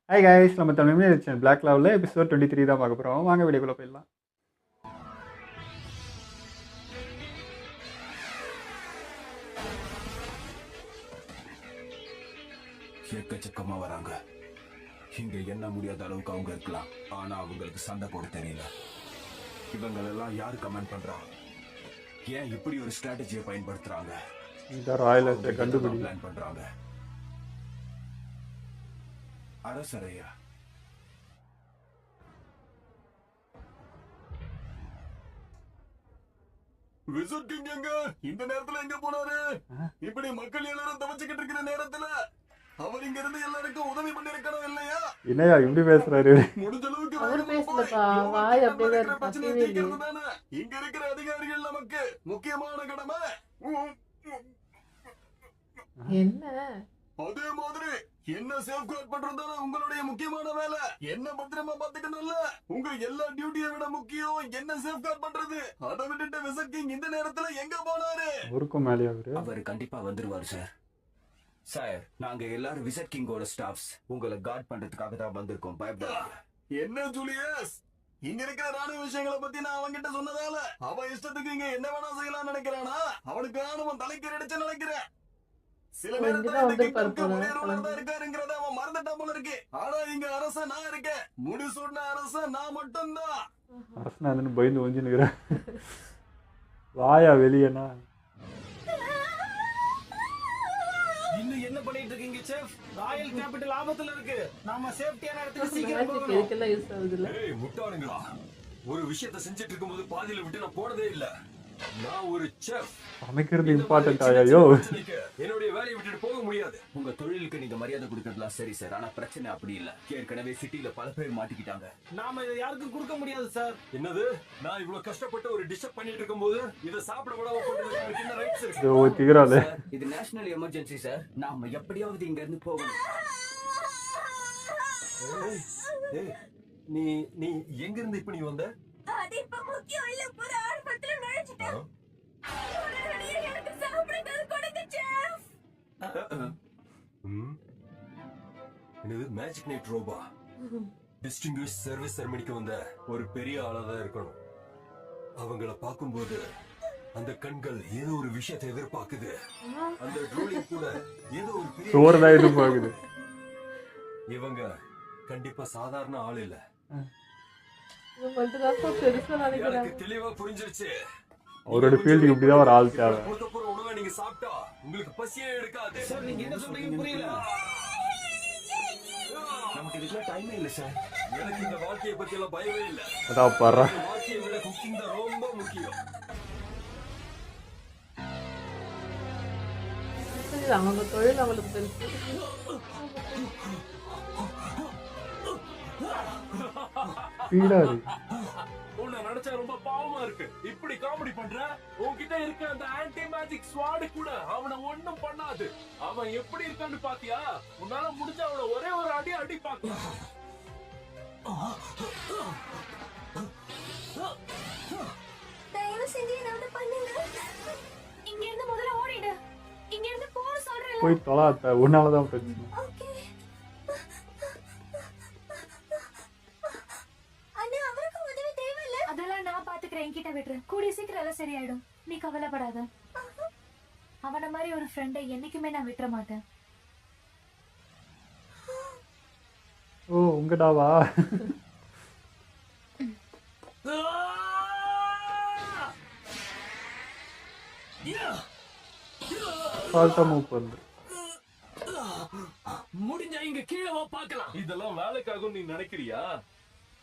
Hi guys, நம்ம Tamil channel black லெவலில் episode 23 தான் பார்க்க போகிறோம். வாங்க வீடியோக்குள்ளே போயிடலாம். எக்கச்சக்கமா வராங்க. இங்க என்ன முடியாத அளவுக்கு அவங்க இருக்கலாம், ஆனா அவங்களுக்கு சண்டை போட தெரியல. இவங்களெல்லாம் யாரு கமெண்ட் பண்றா? ஏன் இப்படி ஒரு ஸ்ட்ராட்டஜியை பயன்படுத்துறாங்க? இந்த ராயலத்தை கண்டுபிடி பிளான் பண்றாங்க. அரசரையா விசிட் கிங் எங்க இந்த நேரத்துல எங்க போனாரு? இப்படி மக்கள் எல்லாரும் தவச்சுக்கிட்டு இருக்கிற நேரத்துல அவர் இங்க இருந்து எல்லாருக்கும் உதவி பண்ணிருக்கணும் இல்லையா? என்னையா இப்படி பேசுறாரு? முடிஞ்ச அளவுக்கு அவர் பேசலப்பா, வாய் அப்படியே பிரச்சனை தீர்க்கிறது தானே இங்க இருக்கிற அதிகாரிகள் நமக்கு முக்கியமான கடமை. என்ன அதே மாதிரி என்ன சேஃப்கார்ட் பண்றது தானே உங்களுடைய முக்கியமான வேலை. என்ன பத்திரமா பாத்துக்கணும்ல. உங்க எல்லா டியூட்டியை விட முக்கியம் என்ன சேஃப்கார்ட் பண்றது. அதை விட்டுட்டு விசிட் கிங் இந்த நேரத்துல எங்க போனாரு? ஊருக்கும் மேலே அவர் கண்டிப்பா வந்துருவாரு சார். சார், நாங்க எல்லாரும் விசிட் கிங்கோட ஸ்டாஃப்ஸ். உங்களை கார்ட் பண்றதுக்காக தான் வந்திருக்கோம். பயப்படாதீங்க. என்ன ஜூலியஸ், இங்க இருக்கிற ராணுவ விஷயங்களை பத்தி நான் அவன்கிட்ட சொன்னதால அவன் இஷ்டத்துக்கு இங்க என்ன வேணா செய்யலாம் நினைக்கிறானா? அவனுக்கு ராணுவம் தலைக்கு அடிச்சு நினைக்கிறேன். சில நேரத்துல இருக்காருங்கிறத அவன் மறந்துட்டான் போல இருக்கு. ஆனா இங்க அரச நான் இருக்கேன். முடிசூடின அரச நான் மட்டும்தான். அரசனாதுன்னு பயந்து ஒஞ்சினுக்கிறேன். வாயா வெளியேனா? இன்னும் என்ன பண்ணிட்டு இருக்கீங்க செஃப்? ராயல் கேபிட்டல் ஆபத்துல இருக்கு. நாம சேஃப்டியான இடத்துல சீக்கிரம் போகணும். இதுக்கெல்லாம் யூஸ் ஆகுதுல்ல. ஏய் முட்டாளுங்களா, ஒரு விஷயத்தை செஞ்சிட்டு இருக்கும்போது பாதியில விட்டு நான் போனதே இல்ல. நான் ஒரு செஃப். சமைக்கிறது இம்பார்ட்டன்ட் ஆயாயோ. என்னுடைய வேலையை விட்டுட்டு போக முடியாது. உங்க தொழிலுக்கு நீங்க மரியாதை கொடுக்கறதுலாம் சரி சார், ஆனா பிரச்சனை அப்படி இல்ல. ஏற்கனவே சிட்டில பல பேர் மாட்டிக்கிட்டாங்க. நாம இதை யாருக்கும் கொடுக்க முடியாது சார். என்னது? நான் இவ்வளவு கஷ்டப்பட்டு ஒரு டிஷ் பண்ணிட்டு இருக்கும்போது இத சாப்பிட விடாம போறதுக்கு எனக்கு என்ன ரைட்ஸ் இருக்கு? இதோ திகறாலே. இது நேஷனல் எமர்ஜென்சி சார். நாம எப்படியாவது இங்க இருந்து போகணும். ஏய், நீ நீ எங்க இருந்து இப்ப நீ வந்த? அது இப்ப முக்கியம் இல்ல. ஒரு ஆர்வத்துல நுழைஞ்சிட்டேன். உடனடியா எனக்கு சாப்பிடுறது கொடுங்க செஃப். என்னது மேஜிக் நைட் ரோபா? டிஸ்டிங்விஷ் சர்வீஸ் செரமனிக்கு வந்த ஒரு பெரிய ஆளாதான் இருக்கணும். அவங்கள பார்க்கும்போது அந்த கண்கள் ஏதோ ஒரு விஷயத்தை எதிர்பார்க்குது. அந்த ட்ரோலிங் கூட ஏதோ ஒரு பெரிய சோறுதான் எதிர்பார்க்குது. இவங்க கண்டிப்பா சாதாரண ஆள் இல்ல. இது மட்டும் தான் பெருசா நினைக்கிறேன். எனக்கு தெளிவா புரிஞ்சிருச்சு. அவரோட ஃபீல்டுக்கு இப்படிதான் ஒரு ஆள் தேவை. கொடுத்தப்புற உணவை நீங்க சாப்பிட்டா உங்களுக்கு பசியே எடுக்காது. சார், நீங்க என்ன சொல்றீங்க புரியல. நமக்கு இதுக்கெல்லாம் டைமே இல்ல சார். எனக்கு இந்த வாழ்க்கையை பத்தி எல்லாம் பயமே இல்ல. அதான் பாரு. வாழ்க்கையை விட குக்கிங் தான் ரொம்ப முக்கியம். அவங்க தொழில் அவங்களுக்கு பெருசு. ஸ்பீடாரு. உன்னை நினைச்சா ரொம்ப பாவமா இருக்கு. இப்படி காமெடி பண்ற. உன்கிட்ட இருக்க அந்த ஆன்டி மேஜிக் ஸ்வாட் கூட அவனை ஒண்ணும் பண்ணாது. அவன் எப்படி இருக்கான்னு பாத்தியா? உன்னால முடிஞ்ச அவனை ஒரே ஒரு அடி அடி பாக்கலாம். தயவு செஞ்சு ஏதாவது பண்ணுங்க. இங்க இருந்து முதல்ல ஓடிடு. இங்க இருந்து போக சொல்றேன். போய் தொலாத்த. உன்னாலதான் பிரச்சனை. ஓகே. அண்ணா, அவருக்கு உதவி தேவையில்ல. அதெல்லாம் நான் பாத்துக்கிறேன். என்கிட்ட விட்டுரு. கூடிய சீக்கிரம் எல்லாம் சரியாயிடும். நீ கவலைப்படாத. அவன மாதிரி ஒரு ஃப்ரெண்டை என்னைக்குமே நான் விட்டுற மாட்டேன். ஓ உங்கடாவா? ஃபால்ட்டா மூவ் பண்ணு. முடிஞ்சா இங்க கீழே வா பார்க்கலாம். இதெல்லாம் வேலைக்காகும் நீ நினைக்கிறியா?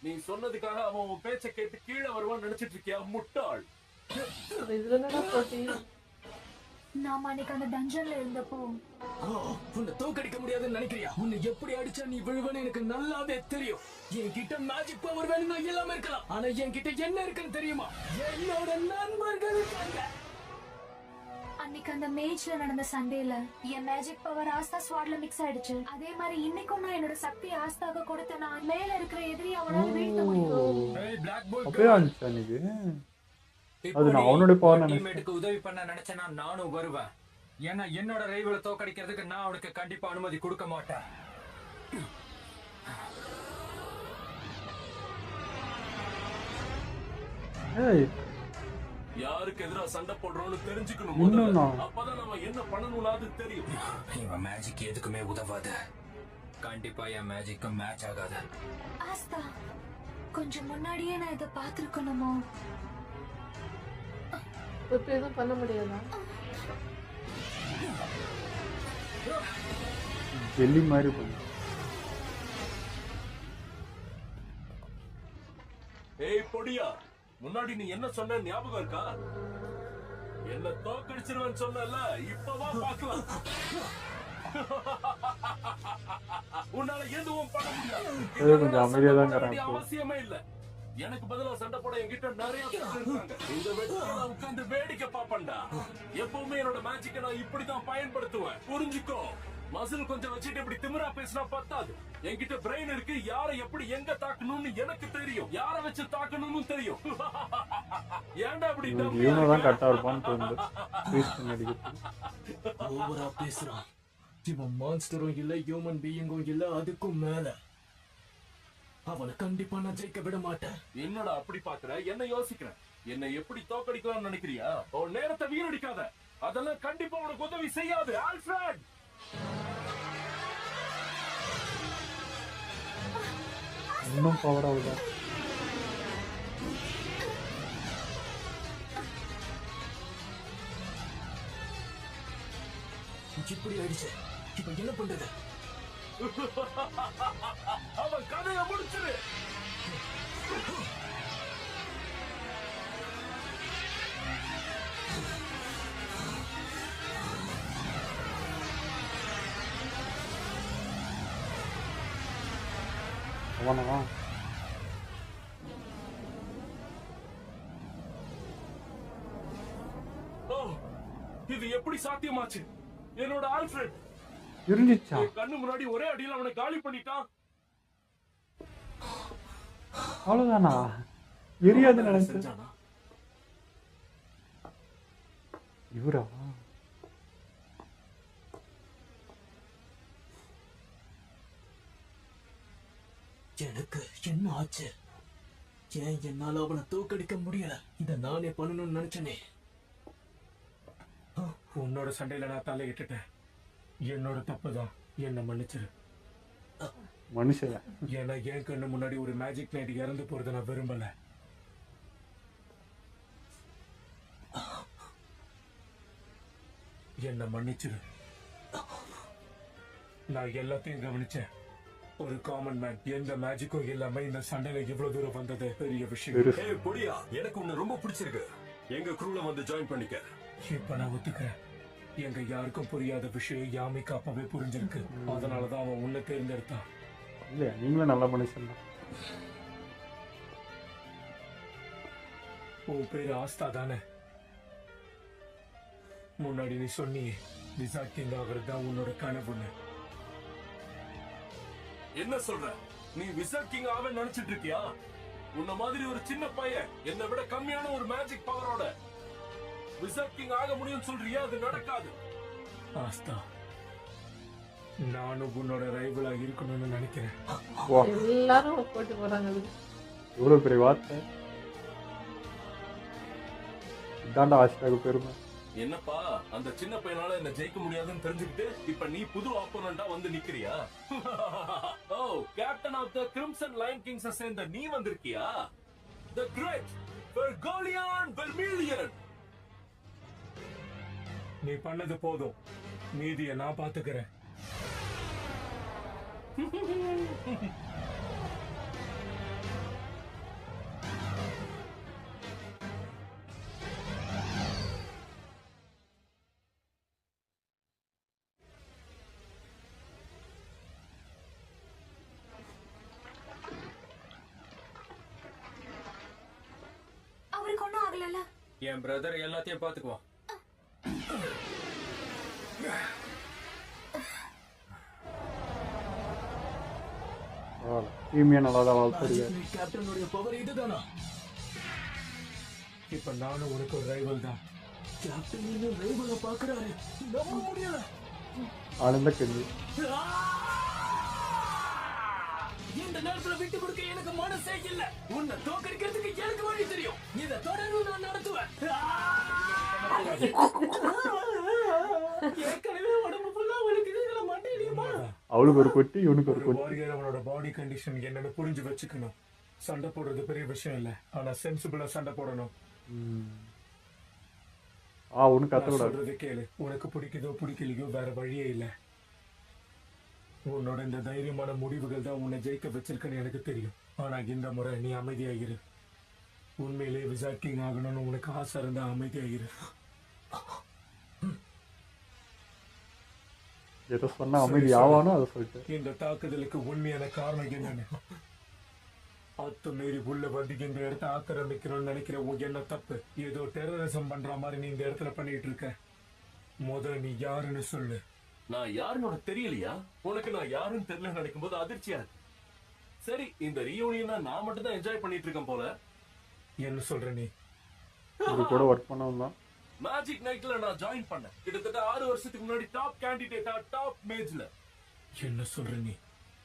நீ சொன்னதுக்காக அவன் உன் பேச்ச கேட்டு கீழே வருவான்னு நினைச்சிட்டு இருக்கியா முட்டாள்? இதுல என்னடா போட்டி? நாம அன்னைக்கு அந்த டஞ்சன்ல இருந்தப்போ உன்னை தோக்கடிக்க முடியாதுன்னு நினைக்கிறியா? உன்னை எப்படி அடிச்சா நீ விழுவன்னு எனக்கு நல்லாவே தெரியும். என்கிட்ட மேஜிக் பவர் வேணும்னா எல்லாமே இருக்கலாம், ஆனா என்கிட்ட என்ன இருக்குன்னு தெரியுமா? என்னோட நண்பர்கள் இருக்காங்க. அன்னைக்கு அந்த மேட்ச்ல நடந்த சண்டேல என் மேஜிக் பவர் ஆஸ்தா ஸ்வாட்ல மிக்ஸ் ஆயிடுச்சு. அதே மாதிரி இன்னைக்கும் நான் என்னோட சக்தி ஆஸ்தாவை கொடுத்தேனா மேல இருக்கிற எதிரி அவனால வீழ்த்த முடியும். அப்படியே ஆனிச்சு அன்னைக்கு. அது நான் அவனோட பவர் நினைச்சேன். டீம்மேட்டுக்கு உதவி பண்ண நினைச்சேன்னா நானும் வருவேன். ஏன்னா என்னோட ரைவலை தோக்கடிக்கிறதுக்கு நான் அவனுக்கு கண்டிப்பா அனுமதி கொடுக்க மாட்டேன். ஏய் யாருக்கு எதிரா சண்டை போடுறோம்னு தெரிஞ்சுக்கணும் இன்னும் முதல்ல. நான். அப்பதான் நம்ம என்ன பண்ணணும்னு அது தெரியும். இவன் மேஜிக் எதுக்குமே உதவாது. கண்டிப்பா என் மேஜிக்கும் மேட்ச் ஆகாது. ஆஸ்தா கொஞ்சம் முன்னாடியே நான் இதை பார்த்திருக்கணுமோ? இப்ப எதுவும் பண்ண முடியாதா? ஜெல்லி மாதிரி பண்ணு. ஏய் பொடியா, முன்னாடி நீ என்ன சொன்ன ஞாபகம் இருக்கா? என்ன தோக்கடிச்சிருவேன்னு சொன்னல, இப்பவா பார்க்கலாம். உன்னால எதுவும் பண்ண முடியாது. கொஞ்சம் அமைதியா தான் சண்டை போட இருக்கிறேன் வேண்டிய இப்போ. அவசியமே இல்ல. எனக்கு பதிலா சண்டை போட என்கிட்ட நிறைய பேர் இருக்காங்க. இந்த வெற்றில உட்கார்ந்து வேடிக்கை பாப்பண்டா. எப்பவுமே என்னோட மேஜிக்கை நான் இப்படிதான் பயன்படுத்துவேன். புரிஞ்சுக்கோ. மசில் கொஞ்சம் வச்சுட்டு இப்படி திமிரா பேசினா பத்தாது. என்கிட்ட பிரெயின் இருக்கு. யாரை எப்படி எங்க தாக்கணும்னு எனக்கு தெரியும். யாரை வச்சு தாக்கணும்னு தெரியும். ஏன்டா இப்படி இவனை தான் கரெக்டா இருப்பான்னு தோணுது. ட்வீட் பண்ணி அடிக்கிறது. ஓவரா பேசுறான். இவன் மான்ஸ்டரும் இல்ல, ஹியூமன் பீயிங்கும் இல்ல, அதுக்கும் மேல. அவனை கண்டிப்பா நான் ஜெயிக்க விட மாட்டேன். என்னடா அப்படி பாக்குற? என்ன யோசிக்கிறேன்? என்ன எப்படி தோக்கடிக்கலாம்னு நினைக்கிறியா? உன் நேரத்தை வீணடிக்காத. அதெல்லாம் கண்டிப்பா உனக்கு உதவி செய்யாது. ஆல்ஃபிரட், இன்னும் பவர் ஆகுதா? இப்படி ஆயிடுச்சு. இப்ப என்ன பண்றது? அவன் கதையை முடிச்சிரு. அவனா? ஓ, இது எப்படி சாத்தியமாச்சு? என்னோட ஆல்ஃபிரட் இருந்துச்சா? என் கண்ணு முன்னாடி ஒரே அடியில் அவனை காலி பண்ணிட்டான். அவ்வளவுதானா? எரியாது நினைச்சேன். செஞ்சானா? இவரா? எனக்கு என்ன ஆச்சு? ஏன் என்னால அவனை தோக்கடிக்க முடியல? இத நானே பண்ணணும்னு நினைச்சனே. உன்னோட சண்டையில நான் தலையிட்டுட்டேன். என்னோட தப்புதான். என்ன மன்னிச்சிரு. மனுஷன். ஏன்னா என் கண்ணு முன்னாடி ஒரு மேஜிக் நைட் இறந்து போறதை நான் விரும்பல. என்ன மன்னிச்சிரு. நான் எல்லாத்தையும் கவனிச்சேன். ஒரு காமன் மேன், எந்த மேஜிக்கும் இல்லாம இந்த சண்டையில இவ்வளவு தூரம் வந்தது பெரிய விஷயம். பெருசு. பொடியா, எனக்கு உன்னை ரொம்ப பிடிச்சிருக்கு. எங்க குரூல வந்து ஜாயின் பண்ணிக்க. இப்ப நான் ஒத்துக்கிறேன். எங்க யாருக்கும் புரியாத விஷயம் யாமிக்கு அப்பவே புரிஞ்சிருக்கு. அதனாலதான் அவன் உன்னை தேர்ந்தெடுத்தான். இல்லையா, நீங்களும் நல்ல மனுஷன் தான். உன் பேரு ஆஸ்தா தானே? முன்னாடி நீ சொன்னியே விசாட் கிங் ஆகிறது தான் உன்னோட கனவுன்னு. என்ன சொல்ற? நீ விசாட் கிங் ஆக நினைச்சிட்டு இருக்கியா? உன்ன மாதிரி ஒரு சின்ன பையன் என்னை விட கம்மியான ஒரு மேஜிக் பவரோட விசாட் கிங் ஆக முடியும்னு சொல்றியா? அது நடக்காது. ஆஸ்தா, நானும் உன்னோட ரைவலா இருக்கணும்னு நினைக்கிறேன். வா, எல்லாரும் போட்டு போறாங்க அதுக்கு. இவ்வளவு பெரிய வார்த்தை. இதாண்டா ஆஸ்தாக்கு பெருமை. என்னப்பா, அந்த சின்ன பையனால என்ன ஜெயிக்க முடியாதுன்னு தெரிஞ்சுக்கிட்டு இப்ப நீ புது ஆப்போனண்டா வந்து நிக்கிறியா? ஓ, captain of the crimson lion kings சேர்ந்த நீ வந்திருக்கியா? The great Fuegoleon Vermillion. நீ பண்ணது போதும். மீதியை நான் பாத்துக்கிறேன். அவருக்கு ஒண்ணும் ஆகலல்ல? என் பிரதர் எல்லாத்தையும் பாத்துக்குவான். டீமியா நல்லா தான் வளர்த்துருக்க. கேப்டனுடைய பவர் இதுதானா? இப்ப நானும் உனக்கு ஒரு ரைவல் தான். கேப்டன் இன்னும் ரைவலை பாக்குறாரு. நம்ப முடியல. ஆனந்த கேள்வி. இந்த நேரத்துல விட்டு கொடுக்க எனக்கு மனசே இல்ல. உன்னை தோக்கடிக்கிறதுக்கு எனக்கு வழி தெரியும். இதை தொடர்ந்து நான் நடத்துவேன். ஏற்கனவே உடம்பு ஃபுல்லா வலிக்குது, இதுல மண்டையிலையுமா? அவளுக்கு ஒரு கொட்டி இவனுக்கு ஒரு கொட்டி. வாரியர் அவனோட பாடி கண்டிஷன் என்னன்னு புரிஞ்சு வச்சுக்கணும். சண்டை போடுறது பெரிய விஷயம் இல்ல, ஆனா சென்சிபிளா சண்டை போடணும். ஒண்ணு கத்தக்கூடாது. சொல்றது கேளு. உனக்கு பிடிக்குதோ பிடிக்கலையோ வேற வழியே இல்ல. உன்னோட இந்த தைரியமான முடிவுகள் தான் உன்னை ஜெயிக்க வச்சிருக்குன்னு எனக்கு தெரியும். ஆனா இந்த முறை நீ அமைதியாகிரு. உண்மையிலேயே விசாட் கிங் ஆகணும்னு உனக்கு ஆசை இருந்தா அமைதியாகிரு. எதை சொன்னா அமைதி ஆவானோ அதை சொல்லிட்டு. இந்த தாக்குதலுக்கு உண்மையான காரணம் என்னன்னு அத்துமீறி உள்ள வந்து இந்த இடத்த ஆக்கிரமிக்கணும்னு நினைக்கிற உன் என்ன தப்பு. ஏதோ டெரரிசம் பண்ற மாதிரி நீ இந்த இடத்துல பண்ணிட்டு இருக்க. முதல்ல நீ யாருன்னு சொல்லு. நான் யாருன்னு உனக்கு தெரியலையா? உனக்கு நான் யாருன்னு தெரியல நினைக்கும் போது அதிர்ச்சியா இருக்கு. சரி, இந்த ரீயூனியனை நான் மட்டும் தான் என்ஜாய் பண்ணிட்டு இருக்கேன் போல. என்ன சொல்ற நீ? இது கூட ஒர்க் பண்ணவும் தான். மேஜிக் நைட்ல நான் ஜாயின் பண்ணேன். கிட்டத்தட்ட 6 வருஷத்துக்கு முன்னாடி டாப் கேண்டிடேட்டா டாப் மேஜ்ல. என்ன சொல்ற நீ?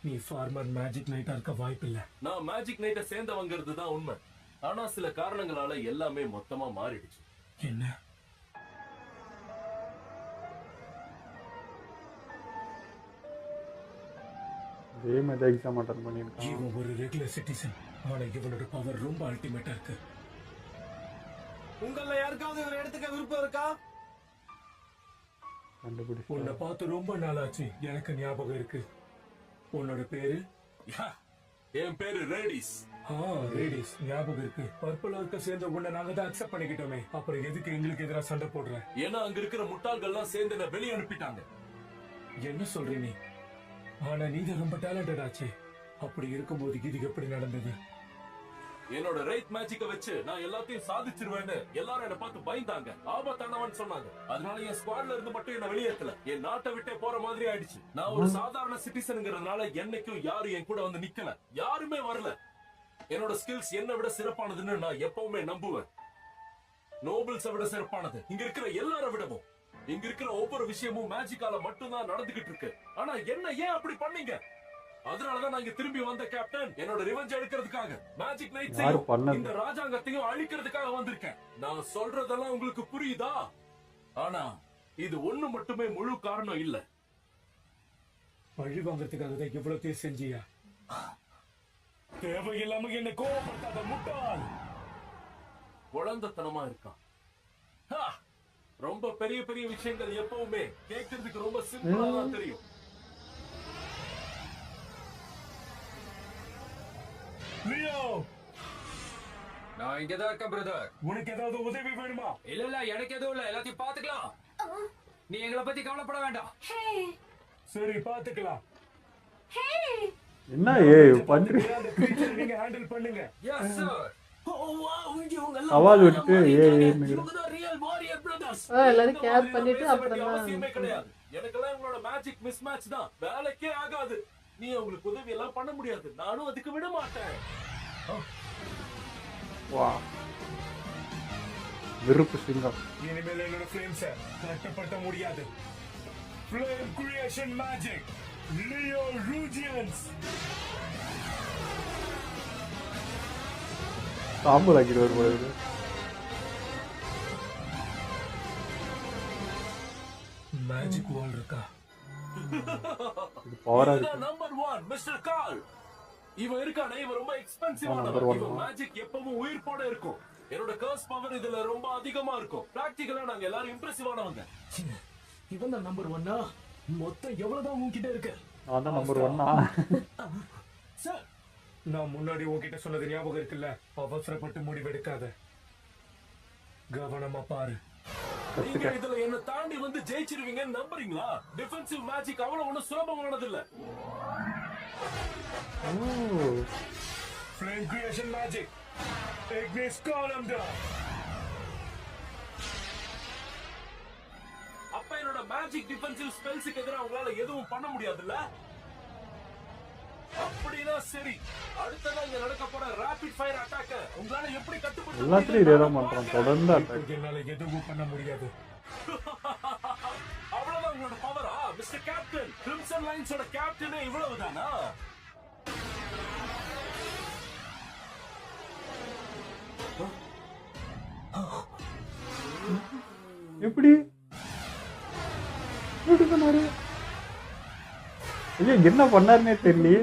நீ ஃபார்மர் மேஜிக் நைட்டா இருக்க வாய்ப்பில்லை. நான் மேஜிக் நைட்டை சேர்ந்தவங்கிறது தான் உண்மை. ஆனா சில காரணங்களால எல்லாமே மொத்தமா மாறிடுச்சு. என்ன? இதே மாதிரி எக்ஸாம் அட்டன் பண்ணியிருக்கான். இவன் ஒரு ரெகுலர் சிட்டிசன், ஆனா இவனோட பவர் ரொம்ப அல்டிமேட்டா இருக்கு. உங்கள யாருக்காவது இவரை எடுத்துக்க விருப்பம் இருக்கா? கண்டுபிடிச்சு. உன்னை பார்த்து ரொம்ப நாளாச்சு. எனக்கு ஞாபகம் இருக்கு. உன்னோட பேரு? என் பேரு ரேடிஸ். ரேடிஸ் ஞாபகம் இருக்கு. பர்பிள் ஆர்க்க சேர்ந்த உன்னை நாங்க தான் அக்செப்ட் பண்ணிக்கிட்டோமே. அப்புறம் எதுக்கு எங்களுக்கு எதிராக சண்டை போடுற? ஏன்னா அங்க இருக்கிற முட்டாள்கள்லாம் சேர்ந்து என்ன வெளியே அனுப்பிட்டாங்க. என்ன சொல்ற நீ? ஆனா நீ தான் ரொம்ப டேலண்டட் ஆச்சு. அப்படி இருக்கும்போது இது எப்படி நடந்தது? என்னோட ரைட் மேஜிக்க வச்சு நான் எல்லாத்தையும் சாதிச்சிருவேன்னு எல்லாரும் என்ன பார்த்து பயந்தாங்க. ஆபத்தானவன் சொன்னாங்க. அதனால என் ஸ்குவாட்ல இருந்து மட்டும் என்ன வெளியேற்றல. என் நாட்டை விட்டே போற மாதிரி ஆயிடுச்சு. நான் ஒரு சாதாரண சிட்டிசனுங்கிறதுனால என்னைக்கும் யாரும் என் கூட வந்து நிக்கல. யாருமே வரல. என்னோட ஸ்கில்ஸ் என்ன விட சிறப்பானதுன்னு நான் எப்பவுமே நம்புவேன். நோபல்ஸை விட சிறப்பானது இங்க இருக்கிற எல்லாரை விடவும். இங்க இருக்கிற ஒவ்வொரு விஷயமும் மேஜிக்கால மட்டும்தான் நடந்துகிட்டு இருக்கு. ஆனா என்ன ஏன் அப்படி பண்ணீங்க? அதனாலதான் நான் இங்க திரும்பி வந்த கேப்டன். என்னோட ரிவெஞ்ச் எடுக்கிறதுக்காக மேஜிக் நைட்ஸையும் இந்த ராஜாங்கத்தையும் அழிக்கிறதுக்காக வந்திருக்கேன். நான் சொல்றதெல்லாம் உங்களுக்கு புரியுதா? ஆனா இது ஒண்ணு மட்டுமே முழு காரணம் இல்ல. பழி வாங்கறதுக்காக தான் இவ்வளவு செஞ்சியா? தேவையில்லாம என்ன கோவப்படுத்தாத முட்டாள். குழந்தைத்தனமா இருக்கான். ரொம்ப பெரிய பெரிய விஷயங்கள் எப்பவுமே கேட்கறதுக்கு ரொம்ப சிம்பிளா தான் தெரியும். லியோ, நான் இங்கதான் இருக்கேன் பிரதர். உனக்கு ஏதாவது உதவி வேணுமா? இல்ல எனக்கு எதுவும் இல்ல, எல்லாத்தையும் பாத்துக்கலாம். நீ எங்களை பத்தி கவலைப்பட வேண்டாம். சரி, பாத்துக்கலாம். என்ன பண்றீங்க? நீங்க ஹேண்டில் பண்ணுங்க. Yes sir. சவால் விட்டுட்டு எல்லாரும் கேர் பண்ணிட்டு அப்புறம் அவசியமே கிடையாது. எனக்கெல்லாம் உங்களோட மேஜிக் மிஸ் மேட்ச் தான். வேலைக்கே ஆகாது. நீ உங்களுக்கு உதவி எல்லாம் பண்ண முடியாது. நானும் அதுக்கு விட மாட்டேன். விருப்பு சிங்கம். இனிமேல் என்னோட ஃப்ளேம்ஸை கட்டுப்படுத்த முடியாது. ஃப்ளேம் கிரியேஷன் மேஜிக் லியோ ரூஜியன்ஸ். சாம்பல் ஆக்கிட்டு வரும் போல இருக்கு. மேஜிக் வால் இருக்கா? பவரா இருக்கு. நம்பர் 1 மிஸ்டர் கால். இவன் இருக்கானே, இவன் ரொம்ப எக்ஸ்பென்சிவான. இவன் மேஜிக் எப்பவும் உயிர்ப்போட இருக்கும். என்னோட கர்ஸ் பவர் இதுல ரொம்ப அதிகமா இருக்கும். பிராக்டிகலா நாங்க எல்லாரும் இம்ப்ரெசிவானவங்க. இவன் தான் நம்பர் 1. மொத்தம் எவ்வளவுதான் உன்கிட்ட இருக்கு? நான் தான் நம்பர் 1. சார், நான் முன்னாடி உன்கிட்ட சொன்னது ஞாபகம் இருக்குல்ல? அவசரப்பட்டு முடிவெடுக்காத, கவனமா பாரு. நீங்க இதுல என்ன தாண்டி வந்து ஜெயிச்சிருவீங்கன்னு நம்புறீங்களா? டிஃபென்சிவ் மேஜிக் அவ்வளவு ஒன்னும் சுலபமானது இல்ல. Flame creation magic. Ignis Column. அப்ப என்னோட மேஜிக் டிஃபென்சிவ் ஸ்பெல்ஸ்க்கு எதிராக உங்களால எதுவும் பண்ண முடியாதுல்ல? அப்படினா சரி, அடுத்ததா இங்க நடக்க போற ராபிட் ஃபயர் அட்டாக்க உங்களால எப்படி கட்டுப்படுத்த? எல்லாத்துலயும் இதே தான் பண்றோம். தொடர்ந்து அட்டாக். என்னால எதுவும் பண்ண முடியாது. அவ்வளவுதான் உங்களோட பவரா மிஸ்டர் கேப்டன்? கிரிம்சன் லைன்ஸோட கேப்டனே இவ்வளவுதானா? எப்படி எப்படி பண்ணாரு? ஐயோ என்ன பண்ணாருன்னே தெரியலையே.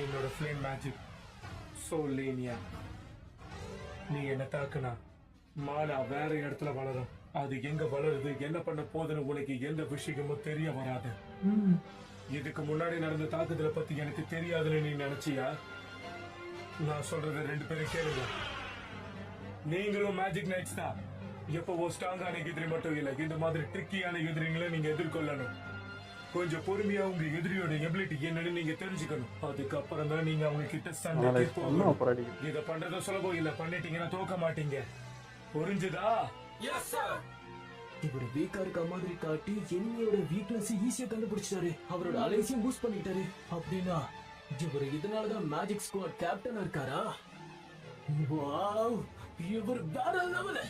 என்னோட ஃப்ளேம் மேஜிக் சோலேனியா. நீ என்ன தாக்குனா மானா வேற இடத்துல வளரும். அது எங்க வளருது, என்ன பண்ண போதுன்னு உனக்கு எந்த விஷயமும் தெரிய வராது. இதுக்கு முன்னாடி நடந்த தாக்குதலை பத்தி எனக்கு தெரியாதுன்னு நீ நினைச்சியா? நான் சொல்றத 2 பேரும் கேளுங்க. நீங்களும் மேஜிக் நைட்ஸ் தான். எப்பவோ ஸ்ட்ராங்கான எதிரி மட்டும் இல்லை, இந்த மாதிரி ட்ரிக்கியான எதிரிங்களை நீங்க எதிர்கொள்ளணும். கொஞ்சம் பொறுமையா உங்க எதிரியோட எபிலிட்டி என்னன்னு நீங்க தெரிஞ்சுக்கணும். அதுக்கப்புறம் தான் நீங்க அவங்க கிட்ட சண்டைக்கு போகணும். இத பண்றது சுலபம் இல்ல, பண்ணிட்டீங்கன்னா தோக்க மாட்டீங்க. புரிஞ்சுதா? Yes sir. இவரு வீக்கா இருக்க மாதிரி காட்டி என்னோட வீக்னஸ் ஈஸியா கண்டுபிடிச்சாரு. அவரோட அலைசியம் பூஸ்ட் பண்ணிட்டாரு. அப்படின்னா இவரு இதனாலதான் மேஜிக் ஸ்குவாட் கேப்டனா இருக்காரா? வாவ், இவர் வேற லெவல்.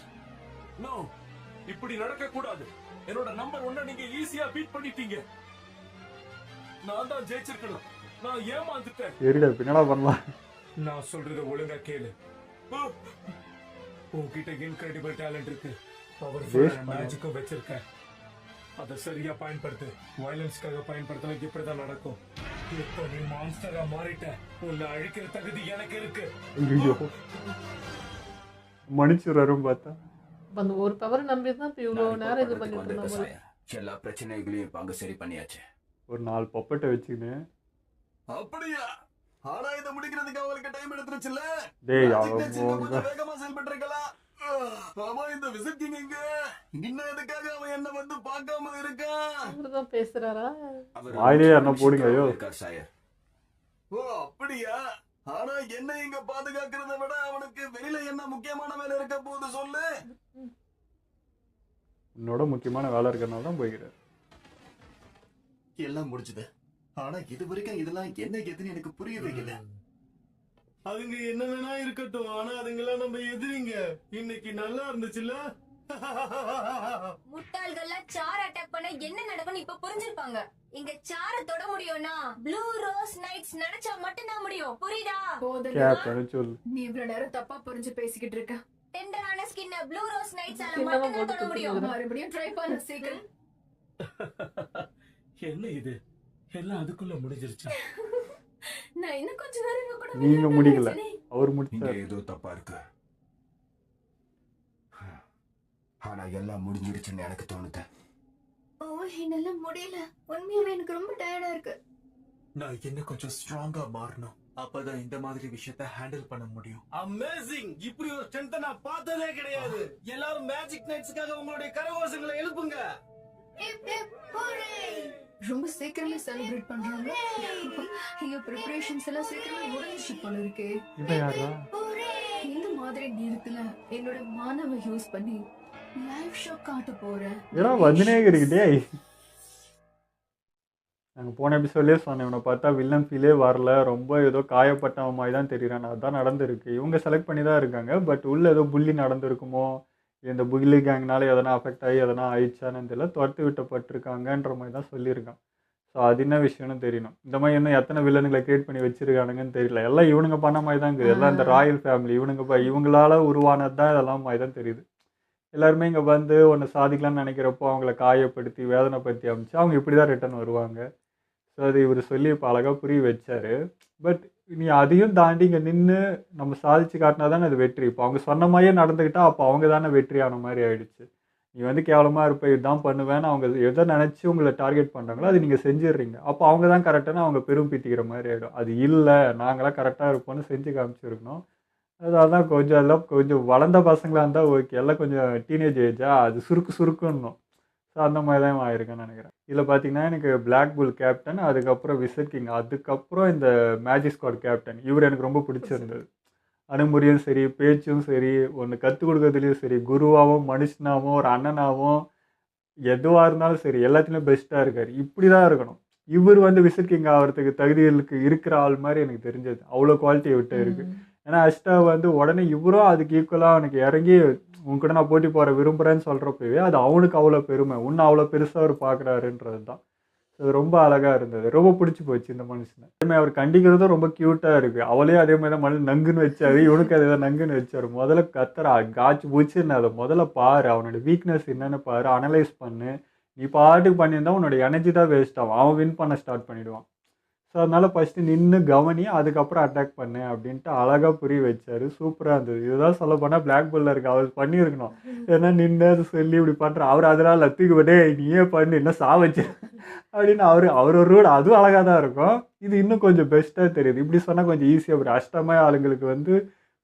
நோ, இப்படி நடக்க கூடாது. என்னோட நம்பர் 1 நீங்க ஈஸியா பீட் பண்ணிட்டீங்க. நான் தான் ஜெயிச்சிருக்கணும். நான் ஏமாந்துட்டேன். சரிடா பின்னடா பண்ணலாம். நான் சொல்றத ஒழுங்கா கேளு. உன்கிட்ட இன்கிரெடிபிள் டேலண்ட் இருக்கு. பவர்ஃபுல் மேஜிக்கும் வச்சிருக்க. அதை சரியா பயன்படுத்து. வயலன்ஸ்க்காக பயன்படுத்தினா இப்படிதான் நடக்கும். இப்போ நீ மான்ஸ்டரா மாறிட்ட. உன்னை அழிக்கிற தகுதி எனக்கு இருக்கு. ஐயோ மன்னிச்சுறாரும் பார்த்தா. அந்த ஒரு பவர் நம்பி தான் இப்போ இவ்வளோ நேரம் இது பண்ணிட்டு வந்துட்டேன் இருந்தோம். சாயர். எல்லா பிரச்சனைகளையும் இப்ப அங்க சரி பண்ணியாச்சு. ஒரு 4 பப்பட்டை வச்சுக்கின்னு. அப்படியா? ஆனா இதை முடிக்கிறதுக்கு அவங்களுக்கு டைம் எடுத்துருச்சுல்ல. டேய் Magic Knights இன்னும் அவங்க கொஞ்சம் வேகமா செயல்பட்டிருக்கலாம். ஆமா, இந்த விசிட் கிங் எங்க? இன்னும் எதுக்காக அவன் என்ன வந்து பார்க்காம இருக்கான்? அவர்தான் பேசுறாரா? அவர் வாயிலே என்ன போடுங்க, ஐயோ. இருக்கார் சாயர். ஓ அப்படியா? ஆனா என்ன இங்க பாதுகாக்கிறத விட அவனுக்கு வெளியில என்ன முக்கியமான வேலை இருக்க போகுது சொல்லு. உன்னோட முக்கியமான வேலை இருக்கிறனால தான் போய்க்கிறேன். எல்லாம் முடிச்சுது. ஆனா இது வரைக்கும் இதெல்லாம் என்ன எதுன்னு எனக்கு புரியவே இல்லை. அதுங்க என்ன வேணா இருக்கட்டும், ஆனா அதுங்கெல்லாம் நம்ம எதிரிங்க. இன்னைக்கு நல்லா இருந்துச்சுல்ல? முட்டாள்கள்லாம் சார் அட்டாக் பண்ண என்ன நடக்கும்னு இப்ப புரிஞ்சிருப்பாங்க. இங்க சார தொட முடியும்னா ப்ளூ ரோஸ் நைட்ஸ் நினைச்சா மட்டும் தான் முடியும். புரியுதா? கேப்டன் சொல்லு. நீ இவ்வளவு நேரம் தப்பா புரிஞ்சு பேசிக்கிட்டு இருக்க. டெண்டரான ஸ்கின்ன ப்ளூ ரோஸ் நைட்ஸால சின்னமா மட்டும் தான் போட்டு தொட முடியும். கொடுத்துருக்குது. மறுபடியும் ட்ரை பண்ணு சீக்கிரம். என்ன இது? எல்லாம் அதுக்குள்ள முடிஞ்சிருச்சு. நான் இன்னும் கொஞ்ச நேரம் இங்க கூட நீங்க முடிக்கல, நினைச்சேனே. அவர் இங்க முடிச்சார். ஏதோ தப்பா இருக்கு. ஆனா எல்லாம் முடிஞ்சிடுச்சுன்னு எனக்கு தோணுது. ஓ, என்னால முடியல. உண்மையாவே எனக்கு ரொம்ப டயர்டா இருக்கு. நான் என்ன கொஞ்சம் ஸ்ட்ராங்கா மாறணும். அப்பதான் இந்த மாதிரி விஷயத்தை ஹேண்டில் பண்ண முடியும். அமேசிங்! இப்படி ஒரு ஸ்ட்ரென்த் நான் பார்த்ததே கிடையாது. எல்லாரும் மேஜிக் நைட்ஸ்க்காக உங்களுடைய கரகோஷங்களை எழுப்புங்க. ரொம்ப சீக்கிரமே செலிப்ரேட் பண்றாங்க. எங்க ப்ரிப்பரேஷன்ஸ் எல்லாம் சீக்கிரமே முடிஞ்சிச்சு போல இருக்கே. இவன் யாரா? இந்த மாதிரி நேரத்துல என்னோட மானவை யூஸ் பண்ணி லைவ் ஷோ காட்ட போறேன். ஏன்னா வந்துனே இருக்குதே. நாங்கள் போன எபிசோட்லேயே சொன்னேன், இவனை பார்த்தா வில்லன் ஃபீலே வரல, ரொம்ப ஏதோ காயப்பட்ட மாதிரி தான் தெரியுறான். அதுதான் நடந்திருக்கு. இவங்க செலக்ட் பண்ணி தான் இருக்காங்க. பட் உள்ள ஏதோ புள்ளி நடந்திருக்குமோ, இந்த புள்ளி கேங்னால எதனா அஃபெக்ட் ஆகி எதனா ஆயிடுச்சான்னு தெரியல, துரத்து விட்டப்பட்டிருக்காங்கன்ற மாதிரி தான் சொல்லியிருக்கான். ஸோ அது என்ன விஷயம்னு தெரியணும். இந்த மாதிரி இன்னும் எத்தனை வில்லனுங்களை கிரியேட் பண்ணி வச்சிருக்கானுங்கன்னு தெரியல. எல்லாம் இவனுங்க பண்ண மாதிரி தான் இருக்குது. எல்லாம் இந்த ராயல் ஃபேமிலி இவங்களால உருவானது தான் இதெல்லாம் மாதிரி தான் தெரியுது. எல்லாருமே இங்கே வந்து ஒன்று சாதிக்கலாம்னு நினைக்கிறப்போ அவங்கள காயப்படுத்தி வேதனைப்படுத்தி அமைச்சு அவங்க இப்படி தான் ரிட்டர்ன் வருவாங்க. ஸோ அது இவர் சொல்லி இப்போ அழகாக புரிய வச்சார். பட் நீ அதையும் தாண்டி இங்கே நின்று நம்ம சாதிச்சு காட்டினா தானே அது வெற்றி. இப்போ அவங்க சொன்ன மாதிரியே நடந்துக்கிட்டா அப்போ அவங்க தானே வெற்றியான மாதிரி ஆயிடுச்சு. நீ வந்து கேவலமாக இருப்ப, இதுதான் பண்ணுவேன்னு அவங்க எதை நினச்சி உங்களை டார்கெட் பண்ணுறாங்களோ அது நீங்கள் செஞ்சிடுறீங்க. அப்போ அவங்க தான் கரெக்டான அவங்க பெரும் பீத்திக்கிற மாதிரி ஆகிடும். அது இல்லை, நாங்களாம் கரெக்டாக இருப்போம்னு செஞ்சு காமிச்சிருக்கணும். அதெல்லாம் கொஞ்சம் எல்லாம் கொஞ்சம் வளர்ந்த பசங்களாக இருந்தால் ஓகே, எல்லாம் கொஞ்சம் டீனேஜ் ஏஜா அது சுருக்குன்னும். ஸோ அந்த மாதிரி தான் ஆயிருக்குன்னு நினைக்கிறேன். இதில் பார்த்தீங்கன்னா எனக்கு பிளாக் புல் கேப்டன், அதுக்கப்புறம் விசிட் கிங், அதுக்கப்புறம் இந்த மேஜிக் ஸ்குவாட் கேப்டன் இவர் எனக்கு ரொம்ப பிடிச்சிருந்தது. அணுமுறையும் சரி, பேச்சும் சரி, ஒன்று கற்றுக் கொடுக்கறதுலையும் சரி, குருவாகவும் மனுஷனாகவும் ஒரு அண்ணனாகவும் எதுவாக இருந்தாலும் சரி எல்லாத்துலேயும் பெஸ்ட்டாக இருக்கார். இப்படி தான் இருக்கணும். இவர் வந்து விசிட் கிங் ஆகிறதுக்கு தகுதிகளுக்கு இருக்கிற ஆள் மாதிரி எனக்கு தெரிஞ்சது. அவ்வளோ குவாலிட்டியை விட்டு இருக்குது. ஏன்னா அஷ்டா வந்து உடனே இவரும் அதுக்கு ஈக்குவலாக அவனுக்கு இறங்கி உங்ககிட்ட நான் போட்டி போகிற விரும்புகிறேன்னு சொல்கிறப்பவே அது அவனுக்கு அவ்வளோ பெருமை, இன்னும் அவ்வளோ பெருசாக அவர் பார்க்குறாருன்றது தான். ஸோ அது ரொம்ப அழகாக இருந்தது. ரொம்ப பிடிச்சி போச்சு இந்த மனுஷனை. அதேமாதிரி அவர் கண்டிக்கிறதும் ரொம்ப க்யூட்டாக இருக்குது. அவளே அதே மாதிரி தான் மனு நங்குன்னு வச்சாரு. இவனுக்கு அதே தான் நங்குன்னு வச்சாரு. முதல்ல கத்துறா காய்ச்சி பூச்சின்னு அதை முதல்ல பாரு, அவனோட வீக்னஸ் என்னென்னு பாரு, அனலைஸ் பண்ணு. நீ பாட்டுக்கு பண்ணியிருந்தா உன்னோட எனர்ஜி தான் வேஸ்ட் ஆகும். அவன் வின் பண்ண ஸ்டார்ட் பண்ணிவிடுவான். ஸோ அதனால் ஃபஸ்ட்டு நின்று கவனி, அதுக்கப்புறம் அட்டாக் பண்ணு அப்படின்ட்டு அழகாக புரிய வச்சார். சூப்பராக இருந்தது. இதுதான் சொல்ல போனால் பிளாக் பல்லில் இருக்குது. அவர் பண்ணியிருக்கணும். ஏன்னா நின்று அது சொல்லி இப்படி பண்ணுற அவர் அதனால் தூக்கி விட்டே நீயே பண்ணு என்ன சாவச்சு அப்படின்னு அவர் ஒரு ரூட் அதுவும் அழகாக தான் இருக்கும். இது இன்னும் கொஞ்சம் பெஸ்ட்டாக தெரியுது. இப்படி சொன்னால் கொஞ்சம் ஈஸியாக ஒரு அஷ்டமய ஆளுங்களுக்கு வந்து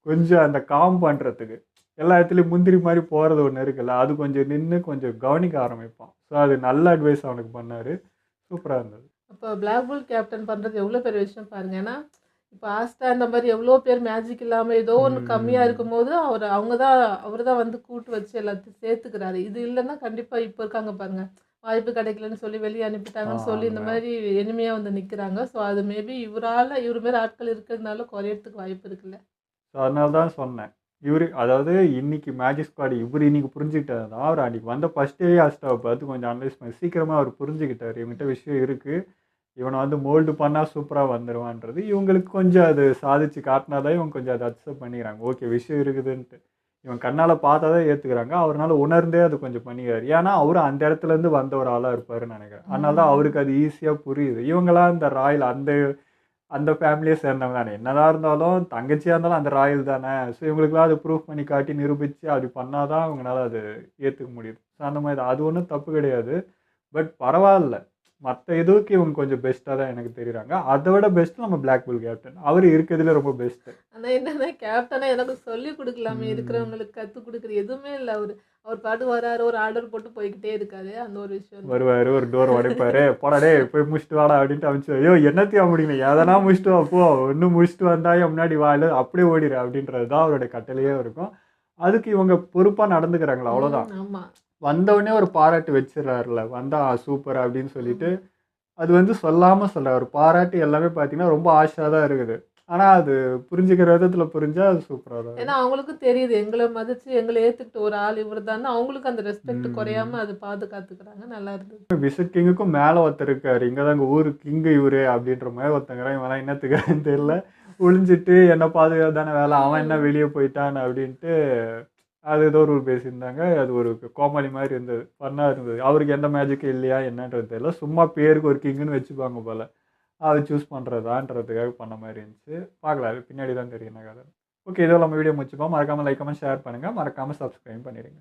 கொஞ்சம் அந்த காம் பண்ணுறதுக்கு எல்லா இடத்துலையும் முந்திரி மாதிரி போகிறது ஒன்று இருக்குல்ல, அது கொஞ்சம் நின்று கொஞ்சம் கவனிக்க ஆரம்பிப்பான். ஸோ அது நல்ல அட்வைஸ் அவனுக்கு பண்ணார். சூப்பராக இருந்தது. அப்போ பிளாக் புல் கேப்டன் பண்ணுறது எவ்வளோ பெரிய விஷயம் பாருங்க. ஏன்னா இப்போ ஆஸ்டா இந்த மாதிரி எவ்வளோ பேர் மேஜிக் இல்லாமல் ஏதோ ஒன்று கம்மியாக இருக்கும்போது அவர் தான் வந்து கூட்டு வச்சு எல்லாத்தையும் சேர்த்துக்கிறாரு. இது இல்லைன்னா கண்டிப்பாக இப்போ இருக்காங்க பாருங்க, வாய்ப்பு கிடைக்கலன்னு சொல்லி வெளியே அனுப்பிட்டாங்கன்னு சொல்லி இந்த மாதிரி எளிமையாக வந்து நிற்கிறாங்க. ஸோ அது மேபி இவர் மாரி ஆட்கள் இருக்கிறதுனால குறையறதுக்கு வாய்ப்பு இருக்குல்ல. ஸோ அதனால தான் சொன்னேன். அதாவது இன்னைக்கு மேஜிக் ஸ்குவாட் இன்னைக்கு புரிஞ்சுக்கிட்டது தான். அவர் அன்றைக்கி வந்த ஃபஸ்ட் டே அஸ்டாவை பார்த்து கொஞ்சம் அனலைஸ் பண்ணி சீக்கிரமாக அவர் புரிஞ்சுக்கிட்டார். இவங்ககிட்ட விஷயம் இருக்குது, இவனை வந்து மோல்டு பண்ணால் சூப்பராக வந்துடுவான்றது. இவங்களுக்கு கொஞ்சம் அது சாதிச்சு காட்டினா தான் இவங்க கொஞ்சம் அதை அக்செப்ட் பண்ணிக்கிறாங்க. ஓகே விஷயம் இருக்குதுன்ட்டு இவன் கண்ணால் பார்த்தா தான் ஏற்றுக்கிறாங்க. அவரால் உணர்ந்தே அது கொஞ்சம் பண்ணிக்கிறார். ஏன்னா அவரும் அந்த இடத்துலேருந்து வந்த ஒரு ஆளாக இருப்பாருன்னு நினைக்கிறேன். அதனால தான் அவருக்கு அது ஈஸியாக புரியுது. இவங்களாம் இந்த ராயல் அந்த ஃபேமிலியை சேர்ந்தவங்க தானே, என்னதான் இருந்தாலும் தங்கச்சியாக இருந்தாலும் அந்த ராயல் தானே. ஸோ இவங்களுக்குலாம் அது ப்ரூஃப் பண்ணி காட்டி நிரூபித்து அப்படி பண்ணால் தான் அவங்களால அது ஏற்றுக்க முடியுது. ஸோ அந்த மாதிரி தான். அது ஒன்றும் தப்பு கிடையாது. பட் பரவாயில்ல, மற்ற இதுக்கு இவங்க கொஞ்சம் பெஸ்ட்டாக தான் எனக்கு தெரியுறாங்க. அதை விட பெஸ்ட்டு நம்ம பிளாக் புல் கேப்டன். அவர் இருக்கிறதுல ரொம்ப பெஸ்ட்டு. ஆனால் என்னன்னா கேப்டனாக எனக்கு சொல்லி கொடுக்கலாமே, இருக்கிறவங்களுக்கு கற்றுக் கொடுக்குற எதுவுமே இல்லை. அவர் பாட்டு வராரு, ஒரு ஆர்டர் போட்டு போய்கிட்டே இருக்காரு. அந்த ஒரு விஷயம் வருவார், ஒரு டோர் உடைப்பாரு, போடாடே போய் முடிச்சுட்டு வாடா அப்படின்ட்டு அமைச்சு, ஐயோ என்னத்தையும் முடிக்கணும், எதனா முடிச்சுட்டு வா போ, இன்னும் முடிச்சுட்டு வந்தாயே முன்னாடி வாயில் அப்படியே ஓடிடு அப்படின்றது தான் அவரோட கட்டளையே இருக்கும். அதுக்கு இவங்க பொறுப்பாக நடந்துக்கிறாங்களா, அவ்வளோதான். ஆமாம், வந்தவுடனே ஒரு பாராட்டு வச்சிடறாருல, வந்தா சூப்பர் அப்படின்னு சொல்லிட்டு அது வந்து சொல்லாமல் சொல்கிறார். ஒரு பாராட்டு எல்லாமே பார்த்தீங்கன்னா ரொம்ப ஆசையாக தான் இருக்குது. ஆனால் அது புரிஞ்சுக்கிற விதத்தில் புரிஞ்சால் அது சூப்பராக தான். ஏன்னா அவங்களுக்கும் தெரியுது எங்களை மதித்து எங்களை ஏற்றுக்கிட்டு ஒரு ஆள் இவர் தான், அவங்களுக்கு அந்த ரெஸ்பெக்ட் குறையாம அது பாதுகாத்துக்கிறாங்க. நல்லா இருந்தது. விசிட் கிங்குக்கும் மேலே ஒருத்தர் இருக்காரு, இங்கே தான் எங்கள் ஊர் கிங்கு இவரு அப்படின்ற மாதிரி ஒருத்தங்கிறான். இவெல்லாம் என்னத்துக்குன்னு தெரியல, ஒளிஞ்சிட்டு என்ன பாதுகாப்பு தானே வேலை, அவன் என்ன வெளியே போயிட்டான் அப்படின்ட்டு அது ஏதோ ஒரு பேசியிருந்தாங்க. அது ஒரு கோமாளி மாதிரி இருந்தது, ஃபன்னாக இருந்தது. அவருக்கு எந்த மேஜிக்கும் இல்லையா என்னன்றது தெரியல, சும்மா பேருக்கு ஒரு கிங்குன்னு வச்சுப்பாங்க போல், அதை சூஸ் பண்ணுறதான்றதுக்காக பண்ண மாதிரி இருந்துச்சு. பார்க்கலாம், அது பின்னாடி தான் தெரியும் கதை. ஓகே, இதோ நம்ம வீடியோ முடிச்சுப்போம். மறக்காமல் லைக் கமெண்ட் ஷேர் பண்ணுங்கள், மறக்காமல் சப்ஸ்கிரைப் பண்ணிடுங்க.